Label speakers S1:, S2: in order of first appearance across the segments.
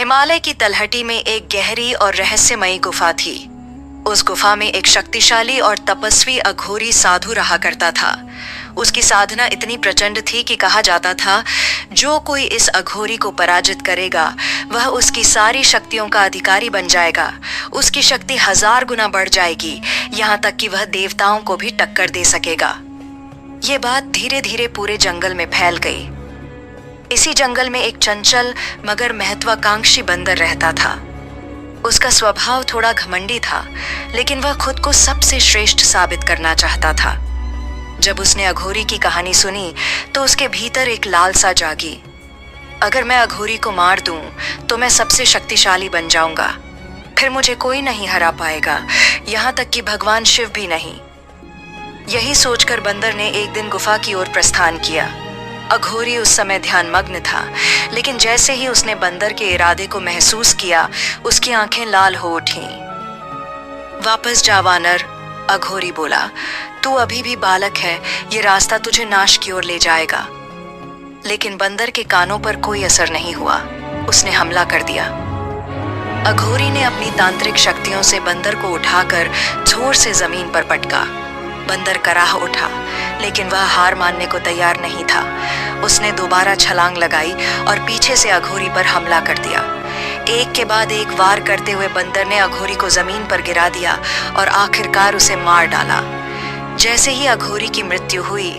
S1: हिमालय की तलहटी में एक गहरी और रहस्यमयी गुफा थी। उस गुफा में एक शक्तिशाली और तपस्वी अघोरी साधु रहा करता था। उसकी साधना इतनी प्रचंड थी कि कहा जाता था, जो कोई इस अघोरी को पराजित करेगा वह उसकी सारी शक्तियों का अधिकारी बन जाएगा। उसकी शक्ति 1000 गुना बढ़ जाएगी, यहाँ तक कि वह देवताओं को भी टक्कर दे सकेगा। ये बात धीरे धीरे पूरे जंगल में फैल गई। इसी जंगल में एक चंचल मगर महत्वाकांक्षी बंदर रहता था। उसका स्वभाव थोड़ा घमंडी था, लेकिन वह खुद को सबसे श्रेष्ठ साबित करना चाहता था। जब उसने अघोरी की कहानी सुनी तो उसके भीतर एक लालसा जागी। अगर मैं अघोरी को मार दूं तो मैं सबसे शक्तिशाली बन जाऊंगा, फिर मुझे कोई नहीं हरा पाएगा, यहाँ तक कि भगवान शिव भी नहीं। यही सोचकर बंदर ने एक दिन गुफा की ओर प्रस्थान किया। अघोरी उस समय ध्यानमग्न था, लेकिन जैसे ही उसने बंदर के इरादे को महसूस किया, उसकी आंखें लाल हो उठीं। वापस जा वानर, अघोरी बोला, तू अभी भी बालक है, ये रास्ता तुझे नाश की ओर ले जाएगा। लेकिन बंदर के कानों पर कोई असर नहीं हुआ। उसने हमला कर दिया। अघोरी ने अपनी तांत्रिक शक्तियों से बंदर को उठाकर जोर से जमीन पर पटका। बंदर कराह उठा, लेकिन वह हार मानने को तैयार नहीं था। उसने दोबारा छलांग लगाई और पीछे से अघोरी पर हमला कर दिया। एक के बाद एक वार करते हुए बंदर ने अघोरी को जमीन पर गिरा दिया और आखिरकार उसे मार डाला। जैसे ही अघोरी की मृत्यु हुई,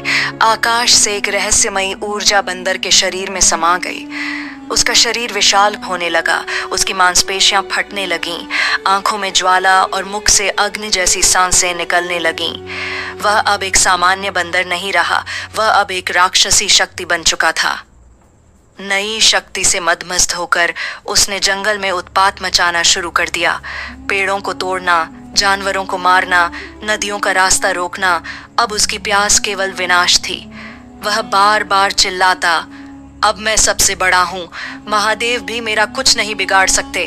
S1: आकाश से एक रहस्यमयी ऊर्जा बंदर के शरीर में समा गई। उसका शरीर विशाल होने लगा, उसकी मांसपेशियां फटने लगीं, आंखों में ज्वाला और मुख से अग्नि जैसी सांसें निकलने लगीं। वह अब एक सामान्य बंदर नहीं रहा, वह अब एक राक्षसी शक्ति बन चुका था। नई शक्ति से मदमस्त होकर उसने जंगल में उत्पात मचाना शुरू कर दिया। पेड़ों को तोड़ना, जानवरों को मारना, नदियों का रास्ता रोकना, अब उसकी प्यास केवल विनाश थी। वह बार बार चिल्लाता, अब मैं सबसे बड़ा हूं, महादेव भी मेरा कुछ नहीं बिगाड़ सकते।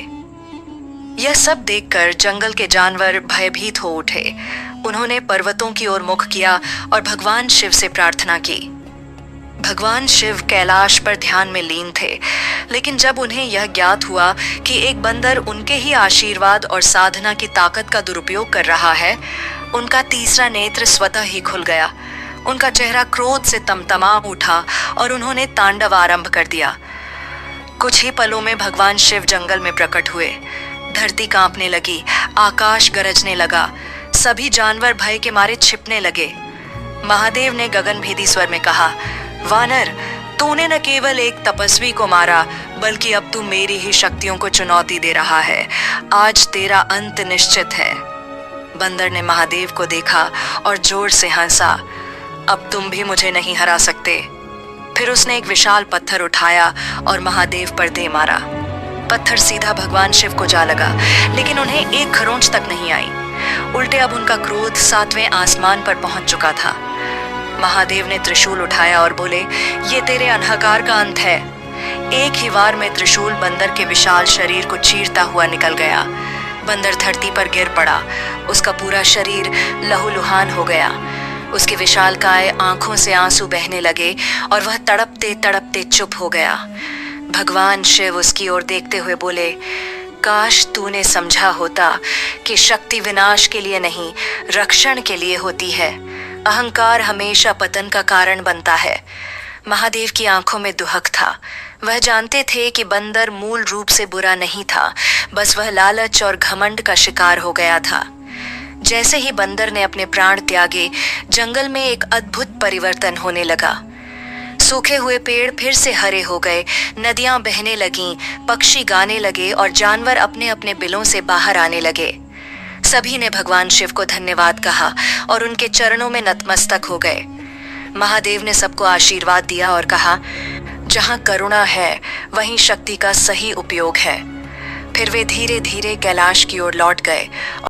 S1: यह सब देखकर जंगल के जानवर भयभीत हो उठे। उन्होंने पर्वतों की ओर मुख किया और भगवान शिव से प्रार्थना की। भगवान शिव कैलाश पर ध्यान में लीन थे, लेकिन जब उन्हें यह ज्ञात हुआ कि एक बंदर उनके ही आशीर्वाद और साधना की ताकत का दुरुपयोग कर रहा है, उनका तीसरा नेत्र स्वतः ही खुल गया। उनका चेहरा क्रोध से तमतमा उठा और उन्होंने तांडव आरंभ कर दिया। कुछ ही पलों में भगवान शिव जंगल में प्रकट हुए। धरती कांपने लगी, आकाश गरजने लगा, सभी जानवर भय के मारे छिपने लगे। महादेव ने गगनभेदी स्वर में कहा, वानर, तूने न केवल एक तपस्वी को मारा, बल्कि अब तू मेरी ही शक्तियों को चुनौती दे रहा है। आज तेरा अंत निश्चित है। बंदर ने महादेव को देखा और जोर से हंसा, अब तुम भी मुझे नहीं हरा सकते। फिर उसने एक विशाल पत्थर उठाया और महादेव पर दे मारा। पत्थर सीधा भगवान शिव को जा लगा, लेकिन उन्हें एक खरोंच तक नहीं आई। उल्टे अब उनका क्रोध 7वें आसमान पर पहुंच चुका था। महादेव ने त्रिशूल उठाया और बोले, ये तेरे अनहकार का अंत है। एक ही वार में त्रिशूल बंदर के विशाल शरीर को चीरता हुआ निकल गया। बंदर धरती पर गिर पड़ा। उसका पूरा शरीर लहूलुहान हो गया। उसकी विशालकाय आंखों से आंसू बहने लगे और वह तड़पते तड़पते चुप हो गया। भगवान शिव उसकी ओर देखते हुए बोले, काश तूने समझा होता कि शक्ति विनाश के लिए नहीं, रक्षण के लिए होती है। अहंकार हमेशा पतन का कारण बनता है। महादेव की आंखों में दुहक था। वह जानते थे कि बंदर मूल रूप से बुरा नहीं था, बस वह लालच और घमंड का शिकार हो गया था। जैसे ही बंदर ने अपने प्राण त्यागे, जंगल में एक अद्भुत परिवर्तन होने लगा। सूखे हुए पेड़ फिर से हरे हो गए, नदियां बहने लगीं, पक्षी गाने लगे और जानवर अपने अपने बिलों से बाहर आने लगे। सभी ने भगवान शिव को धन्यवाद कहा और उनके चरणों में नतमस्तक हो गए। महादेव ने सबको आशीर्वाद दिया और कहा, जहां करुणा है वहीं शक्ति का सही उपयोग है। फिर वे धीरे धीरे कैलाश की ओर लौट गए।